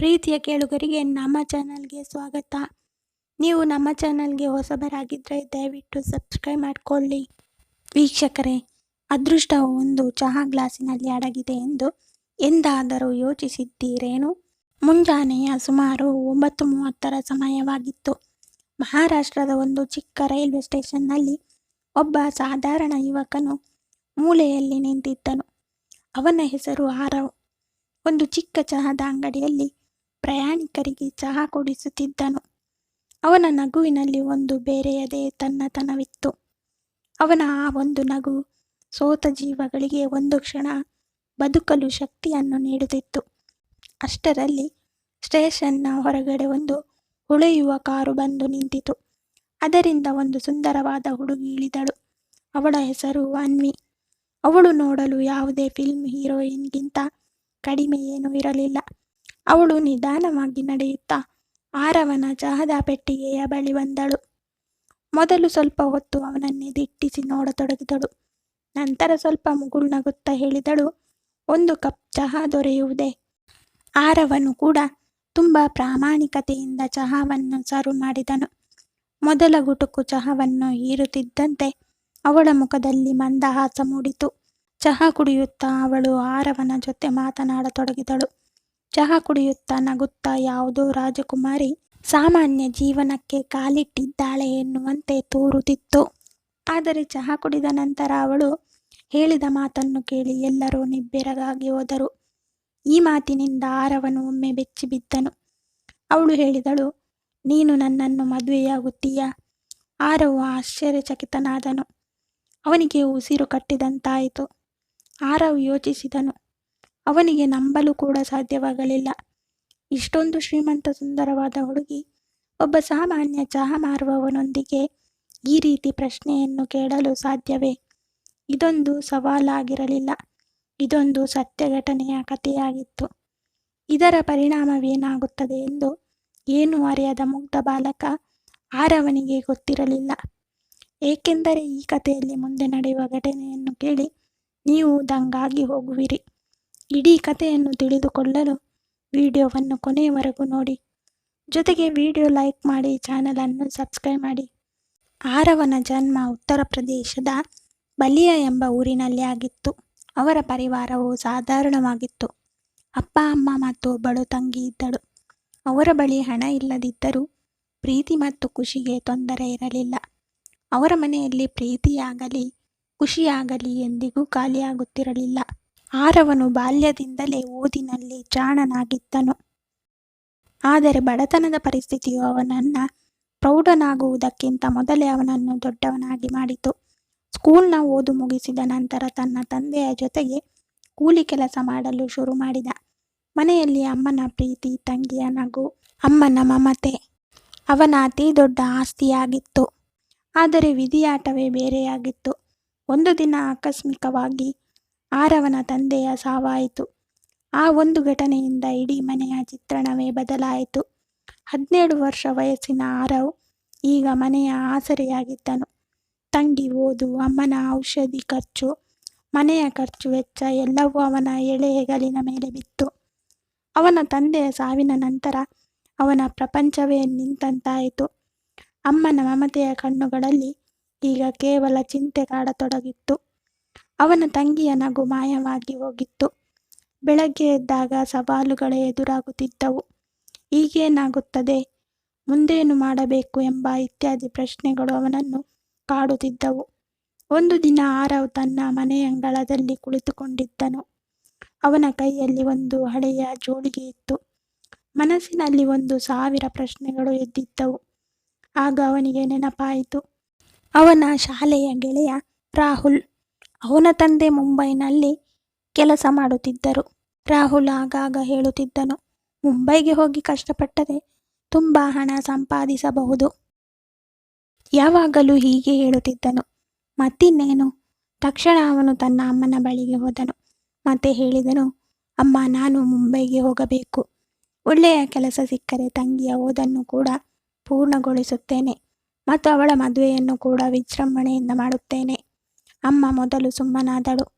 ಪ್ರೀತಿಯ ಕೇಳುಗರಿಗೆ ನಮ್ಮ ಚಾನಲ್ಗೆ ಸ್ವಾಗತ. ನೀವು ನಮ್ಮ ಚಾನಲ್ಗೆ ಹೊಸಬರಾಗಿದ್ದರೆ ದಯವಿಟ್ಟು ಸಬ್ಸ್ಕ್ರೈಬ್ ಮಾಡಿಕೊಳ್ಳಿ. ವೀಕ್ಷಕರೇ, ಅದೃಷ್ಟವು ಒಂದು ಚಹಾ ಗ್ಲಾಸಿನಲ್ಲಿ ಅಡಗಿದೆ ಎಂದು ಎಂದಾದರೂ ಯೋಚಿಸಿದ್ದೀರೇನು? ಮುಂಜಾನೆಯ ಸುಮಾರು 9:30 ಸಮಯವಾಗಿತ್ತು. ಮಹಾರಾಷ್ಟ್ರದ ಒಂದು ಚಿಕ್ಕ ರೈಲ್ವೆ ಸ್ಟೇಷನ್ನಲ್ಲಿ ಒಬ್ಬ ಸಾಧಾರಣ ಯುವಕನು ಮೂಲೆಯಲ್ಲಿ ನಿಂತಿದ್ದನು. ಅವನ ಹೆಸರು ಆರವ್. ಒಂದು ಚಿಕ್ಕ ಚಹಾದ ಅಂಗಡಿಯಲ್ಲಿ ಪ್ರಯಾಣಿಕರಿಗೆ ಚಹಾ ಕೊಡಿಸುತ್ತಿದ್ದನು. ಅವನ ನಗುವಿನಲ್ಲಿ ಒಂದು ಬೇರೆಯದೇ ತನ್ನತನವಿತ್ತು. ಅವನ ಆ ಒಂದು ನಗು ಸೋತ ಜೀವಗಳಿಗೆ ಒಂದು ಕ್ಷಣ ಬದುಕಲು ಶಕ್ತಿಯನ್ನು ನೀಡುತ್ತಿತ್ತು. ಅಷ್ಟರಲ್ಲಿ ಸ್ಟೇಷನ್ನ ಹೊರಗಡೆ ಒಂದು ಹೊಳೆಯುವ ಕಾರು ಬಂದು ನಿಂತಿತು. ಅದರಿಂದ ಒಂದು ಸುಂದರವಾದ ಹುಡುಗಿ ಇಳಿದಳು. ಅವಳ ಹೆಸರು ಅನ್ವಿ. ಅವಳು ನೋಡಲು ಯಾವುದೇ ಫಿಲ್ಮ್ ಹೀರೋಯಿನ್ಗಿಂತ ಕಡಿಮೆ ಏನೂ ಇರಲಿಲ್ಲ. ಅವಳು ನಿಧಾನವಾಗಿ ನಡೆಯುತ್ತಾ ಆರವನ ಚಹಾದ ಪೆಟ್ಟಿಗೆಯ ಬಳಿ ಬಂದಳು. ಮೊದಲು ಸ್ವಲ್ಪ ಹೊತ್ತು ಅವನನ್ನೇ ದಿಟ್ಟಿಸಿ ನೋಡತೊಡಗಿದಳು. ನಂತರ ಸ್ವಲ್ಪ ಮುಗುಳ್ನಗುತ್ತಾ ಹೇಳಿದಳು, "ಒಂದು ಕಪ್ ಚಹಾ ದೊರೆಯುವುದೇ?" ಆರವನು ಕೂಡ ತುಂಬ ಪ್ರಾಮಾಣಿಕತೆಯಿಂದ ಚಹಾವನ್ನು ಸರ್ವ್ ಮಾಡಿದನು. ಮೊದಲ ಗುಟುಕು ಚಹಾವನ್ನು ಹೀರುತ್ತಿದ್ದಂತೆ ಅವಳ ಮುಖದಲ್ಲಿ ಮಂದಹಾಸ ಮೂಡಿತು. ಚಹಾ ಕುಡಿಯುತ್ತಾ ಅವಳು ಆರವನ ಜೊತೆ ಮಾತನಾಡತೊಡಗಿದಳು. ಚಹಾ ಕುಡಿಯುತ್ತಾ ನಗುತ್ತಾ ಯಾವುದೋ ರಾಜಕುಮಾರಿ ಸಾಮಾನ್ಯ ಜೀವನಕ್ಕೆ ಕಾಲಿಟ್ಟಿದ್ದಾಳೆ ಎನ್ನುವಂತೆ ತೋರುತ್ತಿತ್ತು. ಆದರೆ ಚಹಾ ಕುಡಿದ ನಂತರ ಅವಳು ಹೇಳಿದ ಮಾತನ್ನು ಕೇಳಿ ಎಲ್ಲರೂ ನಿಬ್ಬೆರಗಾಗಿ ಹೋದರು. ಈ ಮಾತಿನಿಂದ ಆರವನು ಒಮ್ಮೆ ಬೆಚ್ಚಿಬಿದ್ದನು. ಅವಳು ಹೇಳಿದಳು, "ನೀನು ನನ್ನನ್ನು ಮದುವೆಯಾಗುತ್ತೀಯಾ?" ಆರವು ಆಶ್ಚರ್ಯಚಕಿತನಾದನು. ಅವನಿಗೆ ಉಸಿರು ಕಟ್ಟಿದಂತಾಯಿತು. ಆರವ್ ಯೋಚಿಸಿದನು. ಅವನಿಗೆ ನಂಬಲು ಕೂಡ ಸಾಧ್ಯವಾಗಲಿಲ್ಲ. ಇಷ್ಟೊಂದು ಶ್ರೀಮಂತ ಸುಂದರವಾದ ಹುಡುಗಿ ಒಬ್ಬ ಸಾಮಾನ್ಯ ಚಹಾ ಮಾರುವವನೊಂದಿಗೆ ಈ ರೀತಿ ಪ್ರಶ್ನೆಯನ್ನು ಕೇಳಲು ಸಾಧ್ಯವೇ? ಇದೊಂದು ಸವಾಲಾಗಿರಲಿಲ್ಲ, ಇದೊಂದು ಸತ್ಯ ಘಟನೆಯ ಕಥೆಯಾಗಿತ್ತು. ಇದರ ಪರಿಣಾಮವೇನಾಗುತ್ತದೆ ಎಂದು ಏನೂ ಅರಿಯದ ಮುಗ್ಧ ಬಾಲಕ ಆರವನಿಗೆ ಗೊತ್ತಿರಲಿಲ್ಲ. ಏಕೆಂದರೆ ಈ ಕಥೆಯಲ್ಲಿ ಮುಂದೆ ನಡೆಯುವ ಘಟನೆಯನ್ನು ಕೇಳಿ ನೀವು ದಂಗಾಗಿ ಹೋಗುವಿರಿ. ಇಡೀ ಕಥೆಯನ್ನು ತಿಳಿದುಕೊಳ್ಳಲು ವಿಡಿಯೋವನ್ನು ಕೊನೆಯವರೆಗೂ ನೋಡಿ. ಜೊತೆಗೆ ವಿಡಿಯೋ ಲೈಕ್ ಮಾಡಿ, ಚಾನಲನ್ನು ಸಬ್ಸ್ಕ್ರೈಬ್ ಮಾಡಿ. ಆರವನ ಜನ್ಮ ಉತ್ತರ ಪ್ರದೇಶದ ಬಲಿಯಾ ಎಂಬ ಊರಿನಲ್ಲಿ ಆಗಿತ್ತು. ಅವರ ಪರಿವಾರವು ಸಾಧಾರಣವಾಗಿತ್ತು. ಅಪ್ಪ, ಅಮ್ಮ ಮತ್ತು ಒಬ್ಬಳು ತಂಗಿ ಇದ್ದಳು. ಅವರ ಬಳಿ ಹಣ ಇಲ್ಲದಿದ್ದರೂ ಪ್ರೀತಿ ಮತ್ತು ಖುಷಿಗೆ ತೊಂದರೆ ಇರಲಿಲ್ಲ. ಅವರ ಮನೆಯಲ್ಲಿ ಪ್ರೀತಿಯಾಗಲಿ ಖುಷಿಯಾಗಲಿ ಎಂದಿಗೂ ಖಾಲಿಯಾಗುತ್ತಿರಲಿಲ್ಲ. ಆರವನು ಬಾಲ್ಯದಿಂದಲೇ ಓದಿನಲ್ಲಿ ಜಾಣನಾಗಿದ್ದನು. ಆದರೆ ಬಡತನದ ಪರಿಸ್ಥಿತಿಯು ಅವನನ್ನು ಪ್ರೌಢನಾಗುವುದಕ್ಕಿಂತ ಮೊದಲೇ ಅವನನ್ನು ದೊಡ್ಡವನಾಗಿ ಮಾಡಿತು. ಸ್ಕೂಲ್ನ ಓದು ಮುಗಿಸಿದ ನಂತರ ತನ್ನ ತಂದೆಯ ಜೊತೆಗೆ ಕೂಲಿ ಕೆಲಸ ಮಾಡಲು ಶುರು ಮಾಡಿದ. ಮನೆಯಲ್ಲಿ ಅಮ್ಮನ ಪ್ರೀತಿ, ತಂಗಿಯ ನಗು, ಅಮ್ಮನ ಮಮತೆ ಅವನ ಅತಿ ದೊಡ್ಡ ಆಸ್ತಿಯಾಗಿತ್ತು. ಆದರೆ ವಿಧಿಯಾಟವೇ ಬೇರೆಯಾಗಿತ್ತು. ಒಂದು ದಿನ ಆಕಸ್ಮಿಕವಾಗಿ ಆರವನ ತಂದೆಯ ಸಾವಾಯಿತು. ಆ ಒಂದು ಘಟನೆಯಿಂದ ಇಡೀ ಮನೆಯ ಚಿತ್ರಣವೇ ಬದಲಾಯಿತು. 17 ವರ್ಷ ವಯಸ್ಸಿನ ಆರವ್ ಈಗ ಮನೆಯ ಆಸರೆಯಾಗಿದ್ದನು. ತಂಗಿ ಓದು, ಅಮ್ಮನ ಔಷಧಿ ಖರ್ಚು, ಮನೆಯ ಖರ್ಚು ವೆಚ್ಚ ಎಲ್ಲವೂ ಅವನ ಎಳೆ ಹೆಗಲಿನ ಮೇಲೆ ಬಿತ್ತು. ಅವನ ತಂದೆಯ ಸಾವಿನ ನಂತರ ಅವನ ಪ್ರಪಂಚವೇ ನಿಂತಂತಾಯಿತು. ಅಮ್ಮನ ಮಮತೆಯ ಕಣ್ಣುಗಳಲ್ಲಿ ಈಗ ಕೇವಲ ಚಿಂತೆ ಕಾಡತೊಡಗಿತ್ತು. ಅವನ ತಂಗಿಯ ನಗು ಮಾಯವಾಗಿ ಹೋಗಿತ್ತು. ಬೆಳಗ್ಗೆ ಎದ್ದಾಗ ಸವಾಲುಗಳೇ ಎದುರಾಗುತ್ತಿದ್ದವು. ಈಗೇನಾಗುತ್ತದೆ, ಮುಂದೇನು ಮಾಡಬೇಕು ಎಂಬ ಇತ್ಯಾದಿ ಪ್ರಶ್ನೆಗಳು ಅವನನ್ನು ಕಾಡುತ್ತಿದ್ದವು. ಒಂದು ದಿನ ಆರವ್ ತನ್ನ ಮನೆಯಂಗಳದಲ್ಲಿ ಕುಳಿತುಕೊಂಡಿದ್ದನು. ಅವನ ಕೈಯಲ್ಲಿ ಒಂದು ಹಳೆಯ ಜೋಳಿಗೆ ಇತ್ತು. ಮನಸ್ಸಿನಲ್ಲಿ 1,000 ಪ್ರಶ್ನೆಗಳು ಎದ್ದಿದ್ದವು. ಆಗ ಅವನಿಗೆ ನೆನಪಾಯಿತು. ಅವನ ಶಾಲೆಯ ಗೆಳೆಯ ರಾಹುಲ್. ಅವನ ತಂದೆ ಮುಂಬೈನಲ್ಲಿ ಕೆಲಸ ಮಾಡುತ್ತಿದ್ದರು. ರಾಹುಲ್ ಆಗಾಗ ಹೇಳುತ್ತಿದ್ದನು, ಮುಂಬೈಗೆ ಹೋಗಿ ಕಷ್ಟಪಟ್ಟರೆ ತುಂಬ ಹಣ ಸಂಪಾದಿಸಬಹುದು. ಯಾವಾಗಲೂ ಹೀಗೆ ಹೇಳುತ್ತಿದ್ದನು. ಮತ್ತಿನ್ನೇನು? ತಕ್ಷಣ ಅವನು ತನ್ನ ಅಮ್ಮನ ಬಳಿಗೆ ಹೋದನು. ಮತ್ತೆ ಹೇಳಿದನು, "ಅಮ್ಮ, ನಾನು ಮುಂಬೈಗೆ ಹೋಗಬೇಕು. ಒಳ್ಳೆಯ ಕೆಲಸ ಸಿಕ್ಕರೆ ತಂಗಿಯ ಓದನ್ನು ಕೂಡ ಪೂರ್ಣಗೊಳಿಸುತ್ತೇನೆ ಮತ್ತು ಅವಳ ಮದುವೆಯನ್ನು ಕೂಡ ವಿಜೃಂಭಣೆಯಿಂದ ಮಾಡುತ್ತೇನೆ." ಅಮ್ಮ ಮೊದಲು ಸುಮ್ಮನಾದಳು.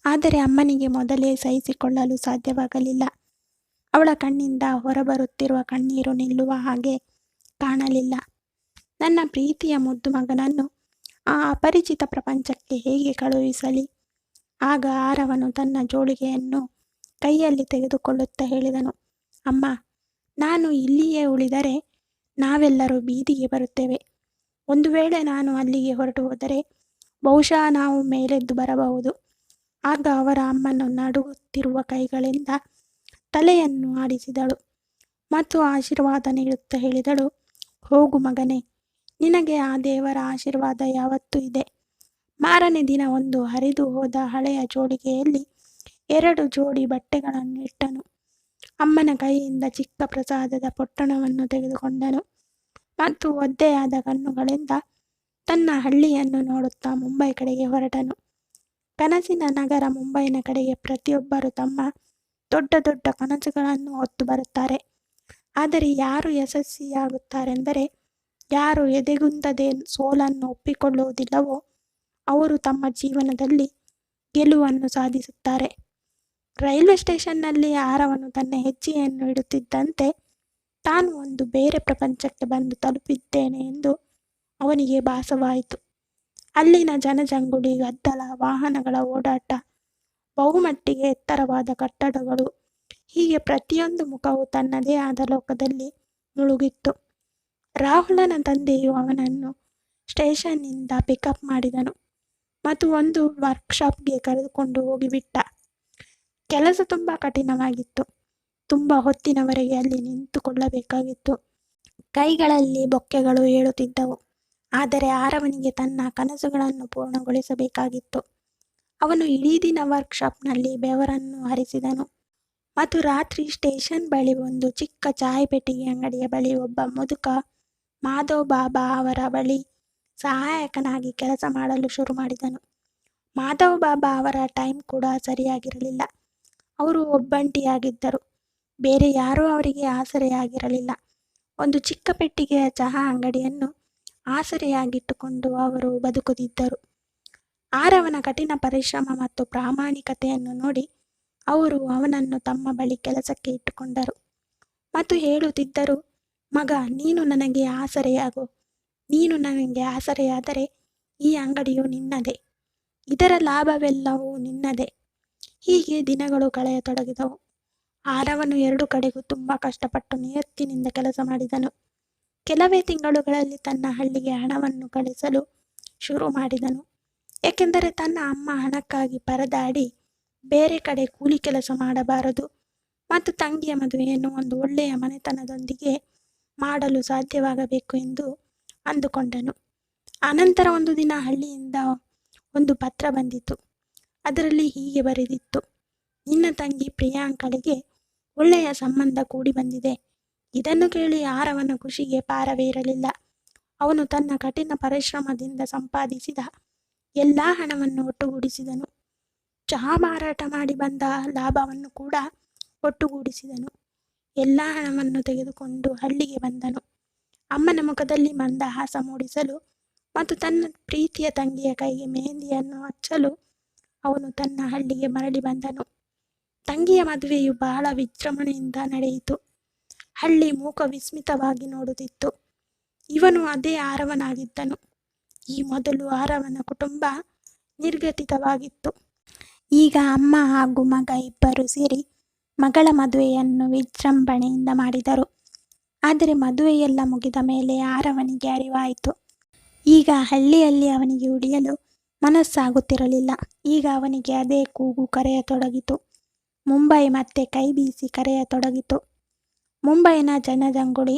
ಆದರೆ ಅಮ್ಮನಿಗೆ ಮೊದಲೇ ಸಹಿಸಿಕೊಳ್ಳಲು ಸಾಧ್ಯವಾಗಲಿಲ್ಲ. ಅವಳ ಕಣ್ಣಿಂದ ಹೊರಬರುತ್ತಿರುವ ಕಣ್ಣೀರು ನಿಲ್ಲುವ ಹಾಗೆ ಕಾಣಲಿಲ್ಲ. ನನ್ನ ಪ್ರೀತಿಯ ಮುದ್ದು ಮಗನನ್ನು ಆ ಅಪರಿಚಿತ ಪ್ರಪಂಚಕ್ಕೆ ಹೇಗೆ ಕಳುಹಿಸಲಿ? ಆಗ ಆರವನು ತನ್ನ ಜೋಳಿಗೆಯನ್ನು ಕೈಯಲ್ಲಿ ತೆಗೆದುಕೊಳ್ಳುತ್ತಾ ಹೇಳಿದನು, ಅಮ್ಮ, ನಾನು ಇಲ್ಲಿಯೇ ಉಳಿದರೆ ನಾವೆಲ್ಲರೂ ಬೀದಿಗೆ ಬರುತ್ತೇವೆ. ಒಂದು ವೇಳೆ ನಾನು ಅಲ್ಲಿಗೆ ಹೊರಟು ಹೋದರೆ ಬಹುಶಃ ನಾವು ಮೇಲೆದ್ದು ಬರಬಹುದು. ಆಗ ಅವರ ಅಮ್ಮನು ನಡುಗುತ್ತಿರುವ ಕೈಗಳಿಂದ ತಲೆಯನ್ನು ಆಡಿಸಿದಳು ಮತ್ತು ಆಶೀರ್ವಾದ ನೀಡುತ್ತಾ ಹೇಳಿದಳು, ಹೋಗು ಮಗನೇ, ನಿನಗೆ ಆ ದೇವರ ಆಶೀರ್ವಾದ ಯಾವತ್ತೂ ಇದೆ. ಮಾರನೇ ದಿನ ಒಂದು ಹರಿದು ಹೋದ ಹಳೆಯ ಜೋಳಿಗೆಯಲ್ಲಿ 2 ಜೋಡಿ ಬಟ್ಟೆಗಳನ್ನು ಇಟ್ಟನು. ಅಮ್ಮನ ಕೈಯಿಂದ ಚಿಕ್ಕ ಪ್ರಸಾದದ ಪೊಟ್ಟಣವನ್ನು ತೆಗೆದುಕೊಂಡನು ಮತ್ತು ಒದ್ದೆಯಾದ ಕಣ್ಣುಗಳಿಂದ ತನ್ನ ಹಳ್ಳಿಯನ್ನು ನೋಡುತ್ತಾ ಮುಂಬೈ ಕಡೆಗೆ ಹೊರಟನು. ಕನಸಿನ ನಗರ ಮುಂಬೈನ ಕಡೆಗೆ ಪ್ರತಿಯೊಬ್ಬರು ತಮ್ಮ ದೊಡ್ಡ ದೊಡ್ಡ ಕನಸುಗಳನ್ನು ಹೊತ್ತು ಬರುತ್ತಾರೆ. ಆದರೆ ಯಾರು ಯಶಸ್ವಿಯಾಗುತ್ತಾರೆಂದರೆ, ಯಾರು ಎದೆಗುಂದದೆ ಸೋಲನ್ನು ಒಪ್ಪಿಕೊಳ್ಳುವುದಿಲ್ಲವೋ ಅವರು ತಮ್ಮ ಜೀವನದಲ್ಲಿ ಗೆಲುವನ್ನು ಸಾಧಿಸುತ್ತಾರೆ. ರೈಲ್ವೆ ಸ್ಟೇಷನ್ನಲ್ಲಿ ಆರವನು ತನ್ನ ಹೆಜ್ಜೆಯನ್ನು ಇಡುತ್ತಿದ್ದಂತೆ ತಾನು ಒಂದು ಬೇರೆ ಪ್ರಪಂಚಕ್ಕೆ ಬಂದು ತಲುಪಿದ್ದೇನೆ ಎಂದು ಅವನಿಗೆ ಭಾಸವಾಯಿತು. ಅಲ್ಲಿನ ಜನಜಂಗುಳಿ, ಗದ್ದಲ, ವಾಹನಗಳ ಓಡಾಟ, ಬಹುಮಟ್ಟಿಗೆ ಎತ್ತರವಾದ ಕಟ್ಟಡಗಳು, ಹೀಗೆ ಪ್ರತಿಯೊಂದು ಮುಖವು ತನ್ನದೇ ಆದ ಲೋಕದಲ್ಲಿ ಮುಳುಗಿತ್ತು. ರಾಹುಲನ ತಂದೆಯು ಅವನನ್ನು ಸ್ಟೇಷನ್ನಿಂದ ಪಿಕಪ್ ಮಾಡಿದನು ಮತ್ತು ಒಂದು ವರ್ಕ್ಶಾಪ್ಗೆ ಕರೆದುಕೊಂಡು ಹೋಗಿಬಿಟ್ಟ. ಕೆಲಸ ತುಂಬ ಕಠಿಣವಾಗಿತ್ತು. ತುಂಬ ಹೊತ್ತಿನವರೆಗೆ ಅಲ್ಲಿ ನಿಂತುಕೊಳ್ಳಬೇಕಾಗಿತ್ತು. ಕೈಗಳಲ್ಲಿ ಬೊಕ್ಕೆಗಳು ಏಳುತ್ತಿದ್ದವು. ಆದರೆ ಆರವನಿಗೆ ತನ್ನ ಕನಸುಗಳನ್ನು ಪೂರ್ಣಗೊಳಿಸಬೇಕಾಗಿತ್ತು. ಅವನು ಇಡೀ ದಿನ ವರ್ಕ್ಶಾಪ್ನಲ್ಲಿ ಬೆವರನ್ನು ಹರಿಸಿದನು ಮತ್ತು ರಾತ್ರಿ ಸ್ಟೇಷನ್ ಬಳಿ ಒಂದು ಚಿಕ್ಕ ಚಾಯ್ ಪೆಟ್ಟಿಗೆ ಅಂಗಡಿಯ ಬಳಿ ಒಬ್ಬ ಮುದುಕ ಮಾಧವ್ ಬಾಬಾ ಅವರ ಬಳಿ ಸಹಾಯಕನಾಗಿ ಕೆಲಸ ಮಾಡಲು ಶುರು ಮಾಡಿದನು. ಮಾಧವ್ ಬಾಬಾ ಅವರ ಟೈಮ್ ಕೂಡ ಸರಿಯಾಗಿರಲಿಲ್ಲ. ಅವರು ಒಬ್ಬಂಟಿಯಾಗಿದ್ದರು. ಬೇರೆ ಯಾರೂ ಅವರಿಗೆ ಆಸರೆಯಾಗಿರಲಿಲ್ಲ. ಒಂದು ಚಿಕ್ಕ ಪೆಟ್ಟಿಗೆಯ ಚಹಾ ಅಂಗಡಿಯನ್ನು ಆಸರೆಯಾಗಿಟ್ಟುಕೊಂಡು ಅವರು ಬದುಕುತ್ತಿದ್ದರು. ಆರವನ ಕಠಿಣ ಪರಿಶ್ರಮ ಮತ್ತು ಪ್ರಾಮಾಣಿಕತೆಯನ್ನು ನೋಡಿ ಅವರು ಅವನನ್ನು ತಮ್ಮ ಬಳಿ ಕೆಲಸಕ್ಕೆ ಇಟ್ಟುಕೊಂಡರು ಮತ್ತು ಹೇಳುತ್ತಿದ್ದರು, ಮಗ, ನೀನು ನನಗೆ ಆಸರೆಯಾಗು. ನೀನು ನನಗೆ ಆಸರೆಯಾದರೆ ಈ ಅಂಗಡಿಯು ನಿನ್ನದೇ, ಇದರ ಲಾಭವೆಲ್ಲವೂ ನಿನ್ನದೇ. ಹೀಗೆ ದಿನಗಳು ಕಳೆಯತೊಡಗಿದವು. ಆರವನು 2 ಕಡೆಗೂ ತುಂಬ ಕಷ್ಟಪಟ್ಟು ನಿಯತ್ತಿನಿಂದ ಕೆಲಸ ಮಾಡಿದನು. ಕೆಲವೇ ತಿಂಗಳುಗಳಲ್ಲಿ ತನ್ನ ಹಳ್ಳಿಗೆ ಹಣವನ್ನು ಕಳಿಸಲು ಶುರು ಮಾಡಿದನು. ಏಕೆಂದರೆ ತನ್ನ ಅಮ್ಮ ಹಣಕ್ಕಾಗಿ ಪರದಾಡಿ ಬೇರೆ ಕಡೆ ಕೂಲಿ ಕೆಲಸ ಮಾಡಬಾರದು ಮತ್ತು ತಂಗಿಯ ಮದುವೆಯನ್ನು ಒಂದು ಒಳ್ಳೆಯ ಮನೆತನದೊಂದಿಗೆ ಮಾಡಲು ಸಾಧ್ಯವಾಗಬೇಕು ಎಂದು ಅಂದುಕೊಂಡನು. ಅನಂತರ ಒಂದು ದಿನ ಹಳ್ಳಿಯಿಂದ ಒಂದು ಪತ್ರ ಬಂದಿತು. ಅದರಲ್ಲಿ ಹೀಗೆ ಬರೆದಿತ್ತು, ನಿನ್ನ ತಂಗಿ ಪ್ರಿಯಾಂಕಳಿಗೆ ಒಳ್ಳೆಯ ಸಂಬಂಧ ಕೂಡಿ ಬಂದಿದೆ. ಇದನ್ನು ಕೇಳಿ ಆರವನ ಖುಷಿಗೆ ಪಾರವೇರಲಿಲ್ಲ. ಅವನು ತನ್ನ ಕಠಿಣ ಪರಿಶ್ರಮದಿಂದ ಸಂಪಾದಿಸಿದ ಎಲ್ಲ ಹಣವನ್ನು ಒಟ್ಟುಗೂಡಿಸಿದನು. ಚಹಾ ಮಾರಾಟ ಮಾಡಿ ಬಂದ ಲಾಭವನ್ನು ಕೂಡ ಒಟ್ಟುಗೂಡಿಸಿದನು. ಎಲ್ಲ ಹಣವನ್ನು ತೆಗೆದುಕೊಂಡು ಹಳ್ಳಿಗೆ ಬಂದನು. ಅಮ್ಮನ ಮುಖದಲ್ಲಿ ಮಂದಹಾಸ ಮೂಡಿಸಲು ಮತ್ತು ತನ್ನ ಪ್ರೀತಿಯ ತಂಗಿಯ ಕೈಗೆ ಮೆಹಂದಿಯನ್ನು ಹಚ್ಚಲು ಅವನು ತನ್ನ ಹಳ್ಳಿಗೆ ಮರಳಿ ಬಂದನು. ತಂಗಿಯ ಮದುವೆಯು ಬಹಳ ವಿಜೃಂಭಣೆಯಿಂದ ನಡೆಯಿತು. ಹಳ್ಳಿ ಮೂಕ ವಿಸ್ಮಿತವಾಗಿ ನೋಡುತ್ತಿತ್ತು. ಇವನು ಅದೇ ಆರವನಾಗಿದ್ದನು. ಈ ಮೊದಲು ಆರವನ ಕುಟುಂಬ ನಿರ್ಗತಿತವಾಗಿತ್ತು. ಈಗ ಅಮ್ಮ ಹಾಗೂ ಮಗ ಇಬ್ಬರು ಸೇರಿ ಮಗಳ ಮದುವೆಯನ್ನು ವಿಜೃಂಭಣೆಯಿಂದ ಮಾಡಿದರು. ಆದರೆ ಮದುವೆಯೆಲ್ಲ ಮುಗಿದ ಮೇಲೆ ಆರವನಿಗೆ ಅರಿವಾಯಿತು, ಈಗ ಹಳ್ಳಿಯಲ್ಲಿ ಅವನಿಗೆ ಉಳಿಯಲು ಮನಸ್ಸಾಗುತ್ತಿರಲಿಲ್ಲ. ಈಗ ಅವನಿಗೆ ಅದೇ ಕೂಗು ಕರೆಯತೊಡಗಿತು. ಮುಂಬೈ ಮತ್ತೆ ಕೈ ಬೀಸಿ ಕರೆಯತೊಡಗಿತು. ಮುಂಬೈನ ಜನಜಂಗುಳಿ,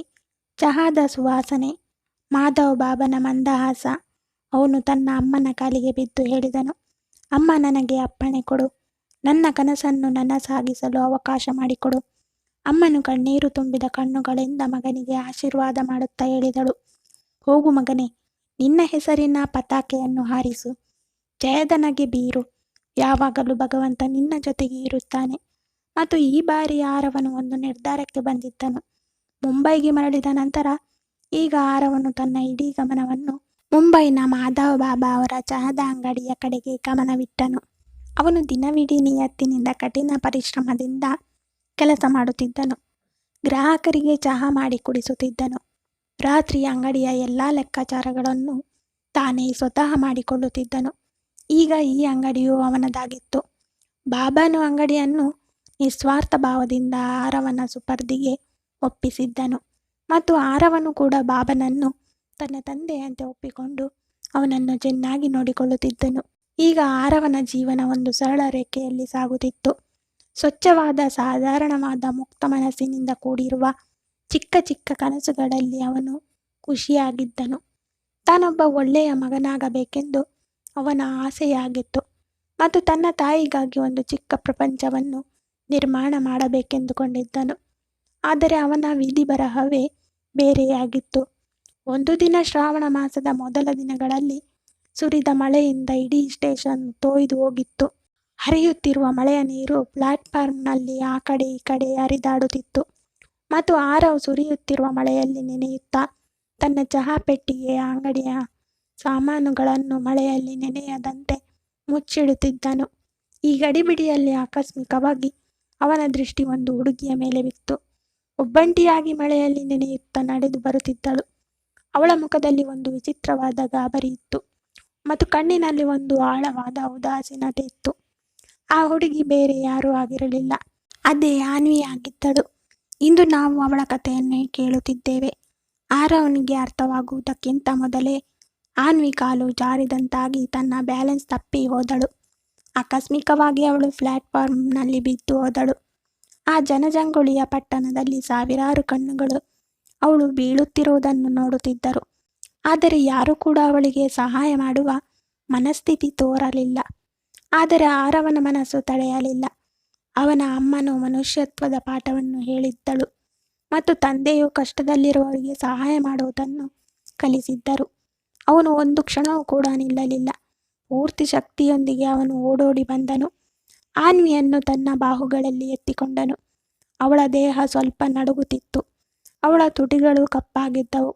ಚಹಾದ ಸುವಾಸನೆ, ಮಾಧವ್ ಬಾಬನ ಮಂದಹಾಸ. ಅವನು ತನ್ನ ಅಮ್ಮನ ಕಾಲಿಗೆ ಬಿದ್ದು ಹೇಳಿದನು, ಅಮ್ಮ, ನನಗೆ ಅಪ್ಪಣೆ ಕೊಡು. ನನ್ನ ಕನಸನ್ನು ನನಸಾಗಿಸಲು ಅವಕಾಶ ಮಾಡಿಕೊಡು. ಅಮ್ಮನು ಕಣ್ಣೀರು ತುಂಬಿದ ಕಣ್ಣುಗಳಿಂದ ಮಗನಿಗೆ ಆಶೀರ್ವಾದ ಮಾಡುತ್ತಾ ಹೇಳಿದಳು, ಹೋಗು ಮಗನೇ, ನಿನ್ನ ಹೆಸರಿನ ಪತಾಕೆಯನ್ನು ಹಾರಿಸು. ಜಯದ ನಗೆ ಬೀರು. ಯಾವಾಗಲೂ ಭಗವಂತ ನಿನ್ನ ಜೊತೆಗೆ ಇರುತ್ತಾನೆ. ಮತ್ತು ಈ ಬಾರಿ ಆರವನು ಒಂದು ನಿರ್ಧಾರಕ್ಕೆ ಬಂದಿದ್ದನು. ಮುಂಬೈಗೆ ಮರಳಿದ ನಂತರ ಈಗ ಆರವನು ತನ್ನ ಇಡೀ ಗಮನವನ್ನು ಮುಂಬೈನ ಮಾಧವ್ ಬಾಬಾ ಅವರ ಚಹಾದ ಅಂಗಡಿಯ ಕಡೆಗೆ ಗಮನವಿಟ್ಟನು. ಅವನು ದಿನವಿಡೀ ನಿಯತ್ತಿನಿಂದ ಕಠಿಣ ಪರಿಶ್ರಮದಿಂದ ಕೆಲಸ ಮಾಡುತ್ತಿದ್ದನು. ಗ್ರಾಹಕರಿಗೆ ಚಹಾ ಮಾಡಿ ಕುಡಿಸುತ್ತಿದ್ದನು. ರಾತ್ರಿ ಅಂಗಡಿಯ ಎಲ್ಲ ಲೆಕ್ಕಾಚಾರಗಳನ್ನು ತಾನೇ ಸ್ವತಃ ಮಾಡಿಕೊಳ್ಳುತ್ತಿದ್ದನು. ಈಗ ಈ ಅಂಗಡಿಯು ಅವನದಾಗಿತ್ತು. ಬಾಬಾನು ಅಂಗಡಿಯನ್ನು ನಿಸ್ವಾರ್ಥ ಭಾವದಿಂದ ಆರವನ ಸುಪರ್ದಿಗೆ ಒಪ್ಪಿಸಿದ್ದನು ಮತ್ತು ಆರವನು ಕೂಡ ಬಾಬನನ್ನು ತನ್ನ ತಂದೆಯಂತೆ ಒಪ್ಪಿಕೊಂಡು ಅವನನ್ನು ಚೆನ್ನಾಗಿ ನೋಡಿಕೊಳ್ಳುತ್ತಿದ್ದನು. ಈಗ ಆರವನ ಜೀವನ ಒಂದು ಸರಳ ರೇಖೆಯಲ್ಲಿ ಸಾಗುತ್ತಿತ್ತು. ಸ್ವಚ್ಛವಾದ, ಸಾಧಾರಣವಾದ, ಮುಕ್ತ ಮನಸ್ಸಿನಿಂದ ಕೂಡಿರುವ ಚಿಕ್ಕ ಚಿಕ್ಕ ಕನಸುಗಳಲ್ಲಿ ಅವನು ಖುಷಿಯಾಗಿದ್ದನು. ತಾನೊಬ್ಬ ಒಳ್ಳೆಯ ಮಗನಾಗಬೇಕೆಂದು ಅವನ ಆಸೆಯಾಗಿತ್ತು ಮತ್ತು ತನ್ನ ತಾಯಿಗಾಗಿ ಒಂದು ಚಿಕ್ಕ ಪ್ರಪಂಚವನ್ನು ನಿರ್ಮಾಣ ಮಾಡಬೇಕೆಂದುಕೊಂಡಿದ್ದನು. ಆದರೆ ಅವನ ವಿಧಿ ಬರಹವೇ ಬೇರೆಯಾಗಿತ್ತು. ಒಂದು ದಿನ ಶ್ರಾವಣ ಮಾಸದ ಮೊದಲ ದಿನಗಳಲ್ಲಿ ಸುರಿದ ಮಳೆಯಿಂದ ಇಡೀ ಸ್ಟೇಷನ್ ತೊಯ್ದು ಹೋಗಿತ್ತು. ಹರಿಯುತ್ತಿರುವ ಮಳೆಯ ನೀರು ಪ್ಲಾಟ್ಫಾರ್ಮ್ನಲ್ಲಿ ಆ ಕಡೆ ಈ ಕಡೆ ಹರಿದಾಡುತ್ತಿತ್ತು ಮತ್ತು ಆರವ್ ಸುರಿಯುತ್ತಿರುವ ಮಳೆಯಲ್ಲಿ ನೆನೆಯುತ್ತಾ ತನ್ನ ಚಹಾ ಪೆಟ್ಟಿಗೆಯ ಅಂಗಡಿಯ ಸಾಮಾನುಗಳನ್ನು ಮಳೆಯಲ್ಲಿ ನೆನೆಯದಂತೆ ಮುಚ್ಚಿಡುತ್ತಿದ್ದನು. ಈ ಗಡಿಬಿಡಿಯಲ್ಲಿ ಆಕಸ್ಮಿಕವಾಗಿ ಅವನ ದೃಷ್ಟಿ ಒಂದು ಹುಡುಗಿಯ ಮೇಲೆ ಬಿತ್ತು. ಒಬ್ಬಂಟಿಯಾಗಿ ಮಳೆಯಲ್ಲಿ ನೆನೆಯುತ್ತಾ ನಡೆದು ಬರುತ್ತಿದ್ದಳು. ಅವಳ ಮುಖದಲ್ಲಿ ಒಂದು ವಿಚಿತ್ರವಾದ ಗಾಬರಿ ಇತ್ತು ಮತ್ತು ಕಣ್ಣಿನಲ್ಲಿ ಒಂದು ಆಳವಾದ ಉದಾಸೀನತೆ ಇತ್ತು. ಆ ಹುಡುಗಿ ಬೇರೆ ಯಾರೂ ಆಗಿರಲಿಲ್ಲ, ಅದೇ ಆನ್ವಿಯಾಗಿದ್ದಳು. ಇಂದು ನಾವು ಅವಳ ಕಥೆಯನ್ನು ಕೇಳುತ್ತಿದ್ದೇವೆ. ಆರವನಿಗೆ ಅರ್ಥವಾಗುವುದಕ್ಕಿಂತ ಮೊದಲೇ ಆನ್ವಿ ಕಾಲು ಜಾರಿದಂತಾಗಿ ತನ್ನ ಬ್ಯಾಲೆನ್ಸ್ ತಪ್ಪಿ ಹೋದಳು. ಆಕಸ್ಮಿಕವಾಗಿ ಅವಳು ಪ್ಲಾಟ್ಫಾರ್ಮ್ನಲ್ಲಿ ಬಿದ್ದು ಹೋದಳು. ಆ ಜನಜಂಗುಳಿಯ ಪಟ್ಟಣದಲ್ಲಿ ಸಾವಿರಾರು ಕಣ್ಣುಗಳು ಅವಳು ಬೀಳುತ್ತಿರುವುದನ್ನು ನೋಡುತ್ತಿದ್ದರು. ಆದರೆ ಯಾರೂ ಕೂಡ ಅವಳಿಗೆ ಸಹಾಯ ಮಾಡುವ ಮನಸ್ಥಿತಿ ತೋರಲಿಲ್ಲ. ಆದರೆ ಆರವನ ಮನಸ್ಸು ತಡೆಯಲಿಲ್ಲ. ಅವನ ಅಮ್ಮನು ಮನುಷ್ಯತ್ವದ ಪಾಠವನ್ನು ಹೇಳಿದ್ದಳು ಮತ್ತು ತಂದೆಯು ಕಷ್ಟದಲ್ಲಿರುವವರಿಗೆ ಸಹಾಯ ಮಾಡುವುದನ್ನು ಕಲಿಸಿದ್ದರು. ಅವನು ಒಂದು ಕ್ಷಣವೂ ಕೂಡ ನಿಲ್ಲಲಿಲ್ಲ. ಪೂರ್ತಿ ಶಕ್ತಿಯೊಂದಿಗೆ ಅವನು ಓಡೋಡಿ ಬಂದನು. ಆನ್ವಿಯನ್ನು ತನ್ನ ಬಾಹುಗಳಲ್ಲಿ ಎತ್ತಿಕೊಂಡನು. ಅವಳ ದೇಹ ಸ್ವಲ್ಪ ನಡುಗುತ್ತಿತ್ತು. ಅವಳ ತುಟಿಗಳು ಕಪ್ಪಾಗಿದ್ದವು.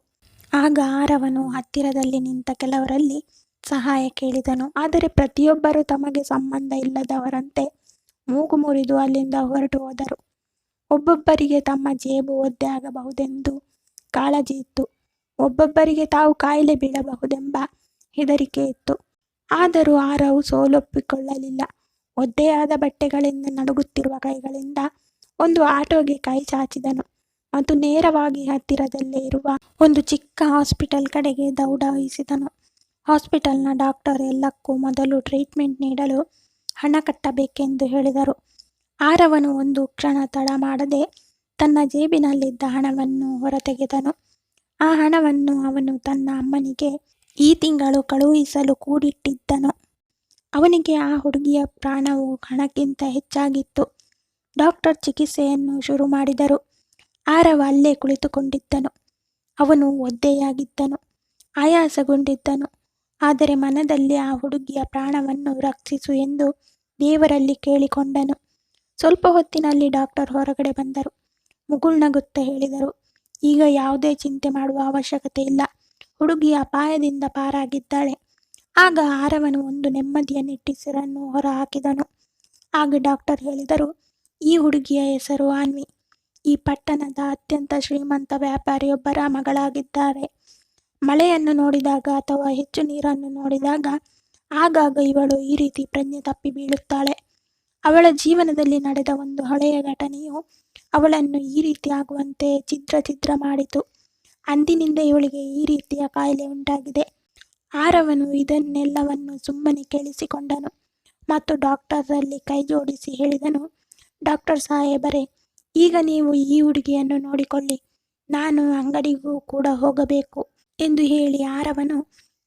ಆಗ ಆರವನು ಹತ್ತಿರದಲ್ಲಿ ನಿಂತ ಕೆಲವರಲ್ಲಿ ಸಹಾಯ ಕೇಳಿದನು. ಆದರೆ ಪ್ರತಿಯೊಬ್ಬರೂ ತಮಗೆ ಸಂಬಂಧ ಇಲ್ಲದವರಂತೆ ಮೂಗು ಮುರಿದು ಅಲ್ಲಿಂದ ಹೊರಟು ಹೋದರು. ಒಬ್ಬೊಬ್ಬರಿಗೆ ತಮ್ಮ ಜೇಬು ಒದ್ದೆ ಆಗಬಹುದೆಂದು ಕಾಳಜಿ ಇತ್ತು. ಒಬ್ಬೊಬ್ಬರಿಗೆ ತಾವು ಕಾಯಿಲೆ ಬೀಳಬಹುದೆಂಬ ಹೆದರಿಕೆ ಇತ್ತು. ಆದರೂ ಆರವ್ ಸೋಲೊಪ್ಪಿಕೊಳ್ಳಲಿಲ್ಲ. ಒದ್ದೆಯಾದ ಬಟ್ಟೆಗಳಿಂದ ನಡುಗುತ್ತಿರುವ ಕೈಗಳಿಂದ ಒಂದು ಆಟೋಗೆ ಕೈ ಚಾಚಿದನು ಮತ್ತು ನೇರವಾಗಿ ಹತ್ತಿರದಲ್ಲೇ ಇರುವ ಒಂದು ಚಿಕ್ಕ ಹಾಸ್ಪಿಟಲ್ ಕಡೆಗೆ ದೌಡಾಯಿಸಿದನು. ಹಾಸ್ಪಿಟಲ್ನ ಡಾಕ್ಟರ್ ಎಲ್ಲಕ್ಕೂ ಮೊದಲು ಟ್ರೀಟ್ಮೆಂಟ್ ನೀಡಲು ಹಣ ಕಟ್ಟಬೇಕೆಂದು ಹೇಳಿದರು. ಆರವನು ಒಂದು ಕ್ಷಣ ತಡ ಮಾಡದೆ ತನ್ನ ಜೇಬಿನಲ್ಲಿದ್ದ ಹಣವನ್ನು ಹೊರತೆಗೆದನು. ಆ ಹಣವನ್ನು ಅವನು ತನ್ನ ಅಮ್ಮನಿಗೆ ಈ ತಿಂಗಳು ಕಳುಹಿಸಲು ಕೂಡಿಟ್ಟಿದ್ದನು. ಅವನಿಗೆ ಆ ಹುಡುಗಿಯ ಪ್ರಾಣವು ಹಣಕ್ಕಿಂತ ಹೆಚ್ಚಾಗಿತ್ತು. ಡಾಕ್ಟರ್ ಚಿಕಿತ್ಸೆಯನ್ನು ಶುರು ಮಾಡಿದರು. ಆರವ ಅಲ್ಲೇ ಕುಳಿತುಕೊಂಡಿದ್ದನು. ಅವನು ಒದ್ದೆಯಾಗಿದ್ದನು, ಆಯಾಸಗೊಂಡಿದ್ದನು. ಆದರೆ ಮನದಲ್ಲಿ ಆ ಹುಡುಗಿಯ ಪ್ರಾಣವನ್ನು ರಕ್ಷಿಸು ಎಂದು ದೇವರಲ್ಲಿ ಕೇಳಿಕೊಂಡನು. ಸ್ವಲ್ಪ ಹೊತ್ತಿನಲ್ಲಿ ಡಾಕ್ಟರ್ ಹೊರಗಡೆ ಬಂದರು. ಮುಗುಳ್ನಗುತ್ತಾ ಹೇಳಿದರು, ಈಗ ಯಾವುದೇ ಚಿಂತೆ ಮಾಡುವ ಅವಶ್ಯಕತೆ ಇಲ್ಲ. ಹುಡುಗಿ ಅಪಾಯದಿಂದ ಪಾರಾಗಿದ್ದಾಳೆ. ಆಗ ಆರವನು ಒಂದು ನೆಮ್ಮದಿಯ ನಿಟ್ಟುಸಿರನ್ನು ಹೊರಹಾಕಿದನು. ಆಗ ಡಾಕ್ಟರ್ ಹೇಳಿದರು, ಈ ಹುಡುಗಿಯ ಹೆಸರು ಆನ್ವಿ. ಈ ಪಟ್ಟಣದ ಅತ್ಯಂತ ಶ್ರೀಮಂತ ವ್ಯಾಪಾರಿಯೊಬ್ಬರ ಮಗಳಾಗಿದ್ದಾರೆ. ಮಳೆಯನ್ನು ನೋಡಿದಾಗ ಅಥವಾ ಹೆಚ್ಚು ನೀರನ್ನು ನೋಡಿದಾಗ ಆಗಾಗ ಇವಳು ಈ ರೀತಿ ಪ್ರಜ್ಞೆ ತಪ್ಪಿ ಬೀಳುತ್ತಾಳೆ. ಅವಳ ಜೀವನದಲ್ಲಿ ನಡೆದ ಒಂದು ಹಳೆಯ ಘಟನೆಯು ಅವಳನ್ನು ಈ ರೀತಿ ಆಗುವಂತೆ ಛಿದ್ರ ಮಾಡಿತು. ಅಂದಿನಿಂದ ಇವಳಿಗೆ ಈ ರೀತಿಯ ಕಾಯಿಲೆ ಉಂಟಾಗಿದೆ. ಆರವನು ಇದನ್ನೆಲ್ಲವನ್ನು ಸುಮ್ಮನೆ ಕೇಳಿಸಿಕೊಂಡನು ಮತ್ತು ಡಾಕ್ಟರಲ್ಲಿ ಕೈ ಜೋಡಿಸಿ ಹೇಳಿದನು, ಡಾಕ್ಟರ್ ಸಾಹೇಬರೇ, ಈಗ ನೀವು ಈ ಹುಡುಗಿಯನ್ನು ನೋಡಿಕೊಳ್ಳಿ. ನಾನು ಅಂಗಡಿಗೂ ಕೂಡ ಹೋಗಬೇಕು ಎಂದು ಹೇಳಿ ಆರವನು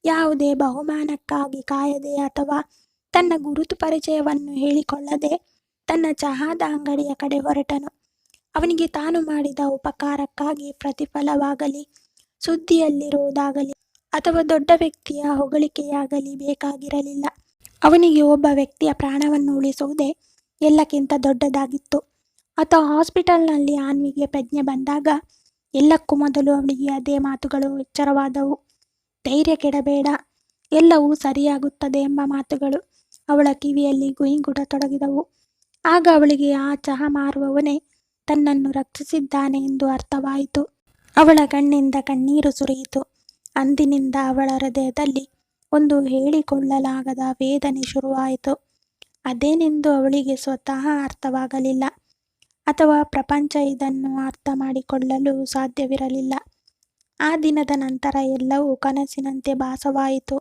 ಯಾವುದೇ ಬಹುಮಾನಕ್ಕಾಗಿ ಕಾಯದೆ ಅಥವಾ ತನ್ನ ಗುರುತು ಪರಿಚಯವನ್ನು ಹೇಳಿಕೊಳ್ಳದೆ ತನ್ನ ಚಹಾದ ಅಂಗಡಿಯ ಕಡೆ ಹೊರಟನು. ಅವನಿಗೆ ತಾನು ಮಾಡಿದ ಉಪಕಾರಕ್ಕಾಗಿ ಪ್ರತಿಫಲವಾಗಲಿ, ಸುದ್ದಿಯಲ್ಲಿರುವುದಾಗಲಿ ಅಥವಾ ದೊಡ್ಡ ವ್ಯಕ್ತಿಯ ಹೊಗಳಿಕೆಯಾಗಲಿ ಬೇಕಾಗಿರಲಿಲ್ಲ. ಅವನಿಗೆ ಒಬ್ಬ ವ್ಯಕ್ತಿಯ ಪ್ರಾಣವನ್ನು ಉಳಿಸುವುದೇ ಎಲ್ಲಕ್ಕಿಂತ ದೊಡ್ಡದಾಗಿತ್ತು. ಅಥವಾ ಹಾಸ್ಪಿಟಲ್ನಲ್ಲಿ ಆನ್ವಿಗೆ ಪ್ರಜ್ಞೆ ಬಂದಾಗ ಎಲ್ಲಕ್ಕೂ ಮೊದಲು ಅವಳಿಗೆ ಅದೇ ಮಾತುಗಳು ಎಚ್ಚರವಾದವು. ಧೈರ್ಯ ಕೆಡಬೇಡ, ಎಲ್ಲವೂ ಸರಿಯಾಗುತ್ತದೆ ಎಂಬ ಮಾತುಗಳು ಅವಳ ಕಿವಿಯಲ್ಲಿ ಗುಯಿಂಗುಡತೊಡಗಿದವು. ಆಗ ಅವಳಿಗೆ ಆ ಚಹಾ ಮಾರುವವನೇ ತನ್ನನ್ನು ರಕ್ಷಿಸಿದ್ದಾನೆ ಎಂದು ಅರ್ಥವಾಯಿತು. ಅವಳ ಕಣ್ಣಿಂದ ಕಣ್ಣೀರು ಸುರಿಯಿತು. ಅಂದಿನಿಂದ ಅವಳ ಹೃದಯದಲ್ಲಿ ಒಂದು ಹೇಳಿಕೊಳ್ಳಲಾಗದ ವೇದನೆ ಶುರುವಾಯಿತು. ಅದೇನೆಂದು ಅವಳಿಗೆ ಸ್ವತಃ ಅರ್ಥವಾಗಲಿಲ್ಲ, ಅಥವಾ ಪ್ರಪಂಚ ಇದನ್ನು ಅರ್ಥ ಮಾಡಿಕೊಳ್ಳಲು ಸಾಧ್ಯವಿರಲಿಲ್ಲ. ಆ ದಿನದ ನಂತರ ಎಲ್ಲವೂ ಕನಸಿನಂತೆ ಭಾಸವಾಯಿತು.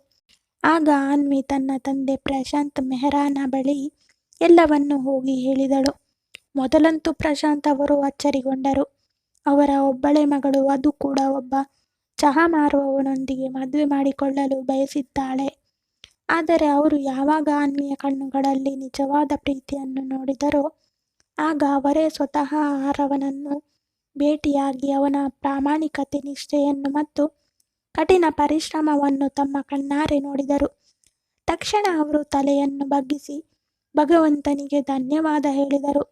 ಆಗ ಅನ್ವಿ ತನ್ನ ತಂದೆ ಪ್ರಶಾಂತ್ ಮೆಹ್ರಾನ ಬಳಿ ಎಲ್ಲವನ್ನೂ ಹೋಗಿ ಹೇಳಿದಳು. ಮೊದಲಂತೂ ಪ್ರಶಾಂತ್ ಅವರು ಅಚ್ಚರಿಗೊಂಡರು. ಅವರ ಒಬ್ಬಳೇ ಮಗಳು, ಅದು ಕೂಡ ಒಬ್ಬ ಚಹಾ ಮಾರುವವನೊಂದಿಗೆ ಮದುವೆ ಮಾಡಿಕೊಳ್ಳಲು ಬಯಸಿದ್ದಾಳೆ. ಆದರೆ ಅವರು ಯಾವಾಗ ಅನ್ವಿಯ ಕಣ್ಣುಗಳಲ್ಲಿ ನಿಜವಾದ ಪ್ರೀತಿಯನ್ನು ನೋಡಿದರೋ ಆಗ ಅವರೇ ಸ್ವತಃ ಆರವನನ್ನು ಭೇಟಿಯಾಗಿ ಅವನ ಪ್ರಾಮಾಣಿಕತೆ, ನಿಷ್ಠೆಯನ್ನು ಮತ್ತು ಕಠಿಣ ಪರಿಶ್ರಮವನ್ನು ತಮ್ಮ ಕಣ್ಣಾರೆ ನೋಡಿದರು. ತಕ್ಷಣ ಅವರು ತಲೆಯನ್ನು ಬಗ್ಗಿಸಿ ಭಗವಂತನಿಗೆ ಧನ್ಯವಾದ ಹೇಳಿದರು.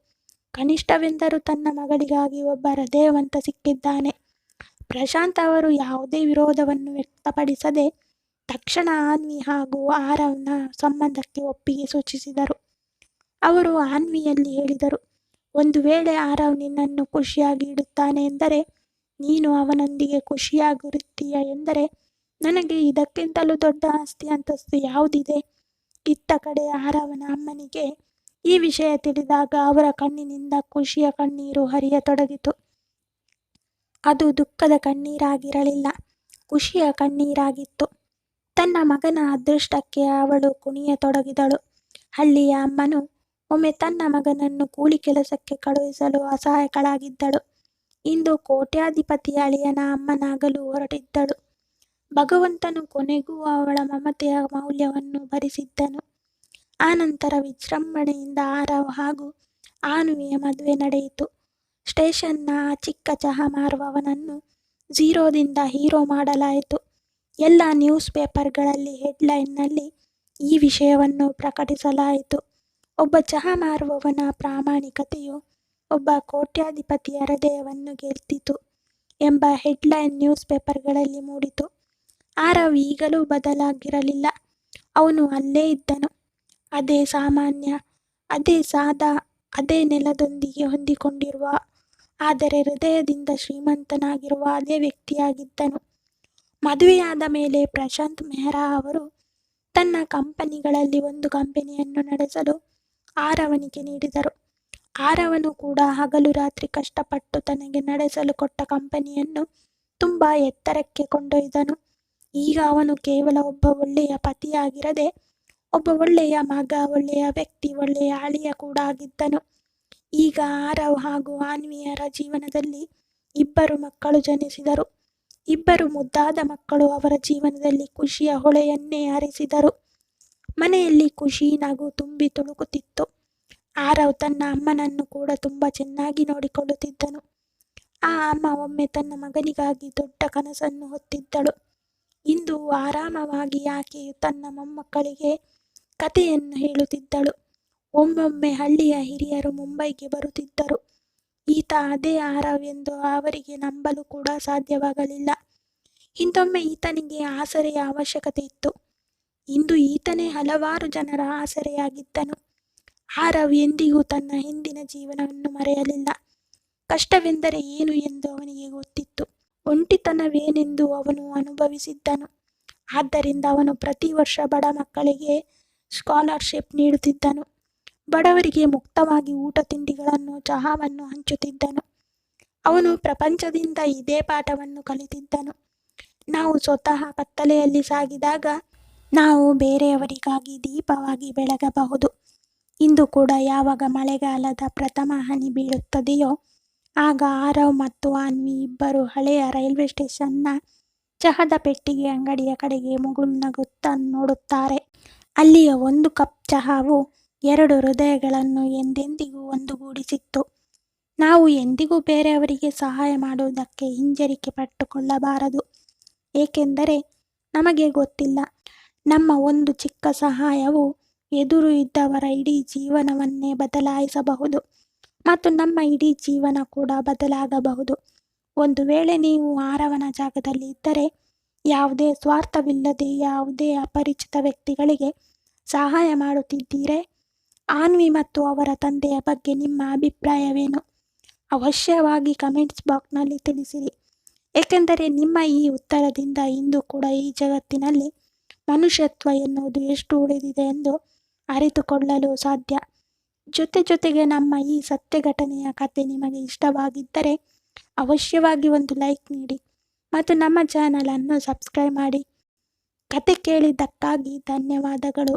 ಕನಿಷ್ಠವೆಂದರೂ ತನ್ನ ಮಗಳಿಗಾಗಿ ಒಬ್ಬ ಹೃದಯವಂತ ಸಿಕ್ಕಿದ್ದಾನೆ. ಪ್ರಶಾಂತ್ ಅವರು ಯಾವುದೇ ವಿರೋಧವನ್ನು ವ್ಯಕ್ತಪಡಿಸದೆ ತಕ್ಷಣ ಅನ್ವಿ ಹಾಗೂ ಆರವ್ನ ಸಂಬಂಧಕ್ಕೆ ಒಪ್ಪಿಗೆ ಸೂಚಿಸಿದರು. ಅವರು ಅನ್ವಿಯಲ್ಲಿ ಹೇಳಿದರು, ಒಂದು ವೇಳೆ ಆರವ್ ನಿನ್ನನ್ನು ಖುಷಿಯಾಗಿ ಇಡುತ್ತಾನೆ ಎಂದರೆ, ನೀನು ಅವನೊಂದಿಗೆ ಖುಷಿಯಾಗಿರುತ್ತೀಯ ಎಂದರೆ, ನನಗೆ ಇದಕ್ಕಿಂತಲೂ ದೊಡ್ಡ ಆಸ್ತಿ ಅಂತಸ್ತು ಯಾವುದಿದೆ? ಇತ್ತ ಕಡೆ ಆರವನ ಅಮ್ಮನಿಗೆ ಈ ವಿಷಯ ತಿಳಿದಾಗ ಅವರ ಕಣ್ಣಿನಿಂದ ಖುಷಿಯ ಕಣ್ಣೀರು ಹರಿಯತೊಡಗಿತು. ಅದು ದುಃಖದ ಕಣ್ಣೀರಾಗಿರಲಿಲ್ಲ, ಖುಷಿಯ ಕಣ್ಣೀರಾಗಿತ್ತು. ತನ್ನ ಮಗನ ಅದೃಷ್ಟಕ್ಕೆ ಅವಳು ಕುಣಿಯತೊಡಗಿದಳು. ಹಳ್ಳಿಯ ಅಮ್ಮನು ಒಮ್ಮೆ ತನ್ನ ಮಗನನ್ನು ಕೂಲಿ ಕೆಲಸಕ್ಕೆ ಕಳುಹಿಸಲು ಅಸಹಾಯಕಳಾಗಿದ್ದಳು. ಇಂದು ಕೋಟ್ಯಾಧಿಪತಿಯ ಅಳಿಯನ ಅಮ್ಮನಾಗಲು ಹೊರಟಿದ್ದಳು. ಭಗವಂತನು ಕೊನೆಗೂ ಅವಳ ಮಮತೆಯ ಮೌಲ್ಯವನ್ನು ಭರಿಸಿದ್ದನು. ಆನಂತರ ವಿಜೃಂಭಣೆಯಿಂದ ಆರವ್ ಹಾಗೂ ಅನ್ವಿಯ ಮದುವೆ ನಡೆಯಿತು. ಸ್ಟೇಷನ್ನ ಆ ಚಿಕ್ಕ ಚಹಾ ಮಾರುವವನನ್ನು ಝೀರೋದಿಂದ ಹೀರೋ ಮಾಡಲಾಯಿತು. ಎಲ್ಲ ನ್ಯೂಸ್ ಪೇಪರ್ಗಳಲ್ಲಿ ಹೆಡ್ಲೈನ್ನಲ್ಲಿ ಈ ವಿಷಯವನ್ನು ಪ್ರಕಟಿಸಲಾಯಿತು. ಒಬ್ಬ ಚಹಾ ಮಾರುವವನ ಪ್ರಾಮಾಣಿಕತೆಯು ಒಬ್ಬ ಕೋಟ್ಯಾಧಿಪತಿಯ ಹೃದಯವನ್ನು ಗೆದ್ದಿತು ಎಂಬ ಹೆಡ್ಲೈನ್ ನ್ಯೂಸ್ ಪೇಪರ್ಗಳಲ್ಲಿ ಮೂಡಿತು. ಆರವ್ ಈಗಲೂ ಬದಲಾಗಿರಲಿಲ್ಲ. ಅವನು ಅಲ್ಲೇ ಇದ್ದನು. ಅದೇ ಸಾಮಾನ್ಯ, ಅದೇ ಸಾದಾ, ಅದೇ ನೆಲದೊಂದಿಗೆ ಹೊಂದಿಕೊಂಡಿರುವ, ಆದರೆ ಹೃದಯದಿಂದ ಶ್ರೀಮಂತನಾಗಿರುವ ಅದೇ ವ್ಯಕ್ತಿಯಾಗಿದ್ದನು. ಮದುವೆಯಾದ ಮೇಲೆ ಪ್ರಶಾಂತ್ ಮೆಹ್ರಾ ಅವರು ತನ್ನ ಕಂಪನಿಗಳಲ್ಲಿ ಒಂದು ಕಂಪನಿಯನ್ನು ನಡೆಸಲು ಆರವನಿಗೆ ನೀಡಿದರು. ಆರವನು ಕೂಡ ಹಗಲು ರಾತ್ರಿ ಕಷ್ಟಪಟ್ಟು ತನಗೆ ನಡೆಸಲು ಕೊಟ್ಟ ಕಂಪನಿಯನ್ನು ತುಂಬ ಎತ್ತರಕ್ಕೆ ಕೊಂಡೊಯ್ದನು. ಈಗ ಅವನು ಕೇವಲ ಒಬ್ಬ ಒಳ್ಳೆಯ ಪತಿಯಾಗಿರದೆ ಒಬ್ಬ ಒಳ್ಳೆಯ ಮಗ, ಒಳ್ಳೆಯ ವ್ಯಕ್ತಿ, ಒಳ್ಳೆಯ ಅಳಿಯ ಕೂಡ ಆಗಿದ್ದನು. ಈಗ ಆರವ್ ಹಾಗೂ ಅನ್ವಿಯರ ಜೀವನದಲ್ಲಿ ಇಬ್ಬರು ಮಕ್ಕಳು ಜನಿಸಿದರು. ಇಬ್ಬರು ಮುದ್ದಾದ ಮಕ್ಕಳು ಅವರ ಜೀವನದಲ್ಲಿ ಖುಷಿಯ ಹೊಳೆಯನ್ನೇ ಹರಿಸಿದರು. ಮನೆಯಲ್ಲಿ ಖುಷಿ, ನಗು ತುಂಬಿ ತುಳುಕುತ್ತಿತ್ತು. ಆರವ್ ತನ್ನ ಅಮ್ಮನನ್ನು ಕೂಡ ತುಂಬ ಚೆನ್ನಾಗಿ ನೋಡಿಕೊಳ್ಳುತ್ತಿದ್ದನು. ಆ ಅಮ್ಮ ಒಮ್ಮೆ ತನ್ನ ಮಗನಿಗಾಗಿ ದೊಡ್ಡ ಕನಸನ್ನು ಹೊತ್ತಿದ್ದಳು. ಇಂದು ಆರಾಮವಾಗಿ ಆಕೆಯು ತನ್ನ ಮೊಮ್ಮಕ್ಕಳಿಗೆ ಕಥೆಯನ್ನು ಹೇಳುತ್ತಿದ್ದಳು. ಒಮ್ಮೊಮ್ಮೆ ಹಳ್ಳಿಯ ಹಿರಿಯರು ಮುಂಬೈಗೆ ಬರುತ್ತಿದ್ದರು. ಈತ ಅದೇ ಆರವ್ ಎಂದು ಅವರಿಗೆ ನಂಬಲು ಕೂಡ ಸಾಧ್ಯವಾಗಲಿಲ್ಲ. ಹಿಂದೊಮ್ಮೆ ಈತನಿಗೆ ಆಸರೆಯ ಅವಶ್ಯಕತೆ ಇತ್ತು. ಇಂದು ಈತನೇ ಹಲವಾರು ಜನರ ಆಸರೆಯಾಗಿದ್ದನು. ಆರವ್ ಎಂದಿಗೂ ತನ್ನ ಹಿಂದಿನ ಜೀವನವನ್ನು ಮರೆಯಲಿಲ್ಲ. ಕಷ್ಟವೆಂದರೆ ಏನು ಎಂದು ಅವನಿಗೆ ಗೊತ್ತಿತ್ತು. ಒಂಟಿತನವೇನೆಂದು ಅವನು ಅನುಭವಿಸಿದ್ದನು. ಆದ್ದರಿಂದ ಅವನು ಪ್ರತಿ ವರ್ಷ ಬಡ ಮಕ್ಕಳಿಗೆ ಸ್ಕಾಲರ್ಶಿಪ್ ನೀಡುತ್ತಿದ್ದನು. ಬಡವರಿಗೆ ಮುಕ್ತವಾಗಿ ಊಟ ತಿಂಡಿಗಳನ್ನು, ಚಹಾವನ್ನು ಹಂಚುತ್ತಿದ್ದನು. ಅವನು ಪ್ರಪಂಚದಿಂದ ಇದೇ ಪಾಠವನ್ನು ಕಲಿತಿದ್ದನು. ನಾವು ಸ್ವತಃ ಕತ್ತಲೆಯಲ್ಲಿ ಸಾಗಿದಾಗ ನಾವು ಬೇರೆಯವರಿಗಾಗಿ ದೀಪವಾಗಿ ಬೆಳಗಬಹುದು. ಇಂದು ಕೂಡ ಯಾವಾಗ ಮಳೆಗಾಲದ ಪ್ರಥಮ ಹನಿ ಬೀಳುತ್ತದೆಯೋ ಆಗ ಆರವ್ ಮತ್ತು ಅನ್ವಿ ಇಬ್ಬರು ಹಳೆಯ ರೈಲ್ವೆ ಸ್ಟೇಷನ್ನ ಚಹದ ಪೆಟ್ಟಿಗೆ ಅಂಗಡಿಯ ಕಡೆಗೆ ಮುಗುಳ್ನಗುತ್ತಾ ನೋಡುತ್ತಾರೆ. ಅಲ್ಲಿಯ ಒಂದು ಕಪ್ ಚಹಾವು ಎರಡು ಹೃದಯಗಳನ್ನು ಎಂದೆಂದಿಗೂ ಒಂದುಗೂಡಿಸಿತ್ತು. ನಾವು ಎಂದಿಗೂ ಬೇರೆಯವರಿಗೆ ಸಹಾಯ ಮಾಡುವುದಕ್ಕೆ ಹಿಂಜರಿಕೆ ಪಟ್ಟುಕೊಳ್ಳಬಾರದು. ಏಕೆಂದರೆ ನಮಗೆ ಗೊತ್ತಿಲ್ಲ, ನಮ್ಮ ಒಂದು ಚಿಕ್ಕ ಸಹಾಯವು ಎದುರು ಇದ್ದವರ ಇಡೀ ಜೀವನವನ್ನೇ ಬದಲಾಯಿಸಬಹುದು ಮತ್ತು ನಮ್ಮ ಇಡೀ ಜೀವನ ಕೂಡ ಬದಲಾಗಬಹುದು. ಒಂದು ವೇಳೆ ನೀವು ಆರವನ ಜಾಗದಲ್ಲಿ ಇದ್ದರೆ, ಯಾವುದೇ ಸ್ವಾರ್ಥವಿಲ್ಲದೆ ಯಾವುದೇ ಅಪರಿಚಿತ ವ್ಯಕ್ತಿಗಳಿಗೆ ಸಹಾಯ ಮಾಡುತ್ತಿದ್ದೀರೆ? ಅನ್ವಿ ಮತ್ತು ಅವರ ತಂದೆಯ ಬಗ್ಗೆ ನಿಮ್ಮ ಅಭಿಪ್ರಾಯವೇನು? ಅವಶ್ಯವಾಗಿ ಕಮೆಂಟ್ಸ್ ಬಾಕ್ಸ್ನಲ್ಲಿ ತಿಳಿಸಿರಿ. ಏಕೆಂದರೆ ನಿಮ್ಮ ಈ ಉತ್ತರದಿಂದ ಇಂದು ಕೂಡ ಈ ಜಗತ್ತಿನಲ್ಲಿ ಮನುಷ್ಯತ್ವ ಎನ್ನುವುದು ಎಷ್ಟು ಉಳಿದಿದೆ ಎಂದು ಅರಿತುಕೊಳ್ಳಲು ಸಾಧ್ಯ. ಜೊತೆಗೆ ನಮ್ಮ ಈ ಸತ್ಯ ಘಟನೆಯ ಕಥೆ ನಿಮಗೆ ಇಷ್ಟವಾಗಿದ್ದರೆ ಅವಶ್ಯವಾಗಿ ಒಂದು ಲೈಕ್ ನೀಡಿ ಮತ್ತು ನಮ್ಮ ಚಾನಲನ್ನು ಸಬ್ಸ್ಕ್ರೈಬ್ ಮಾಡಿ. ಕತೆ ಕೇಳಿದ್ದಕ್ಕಾಗಿ ಧನ್ಯವಾದಗಳು.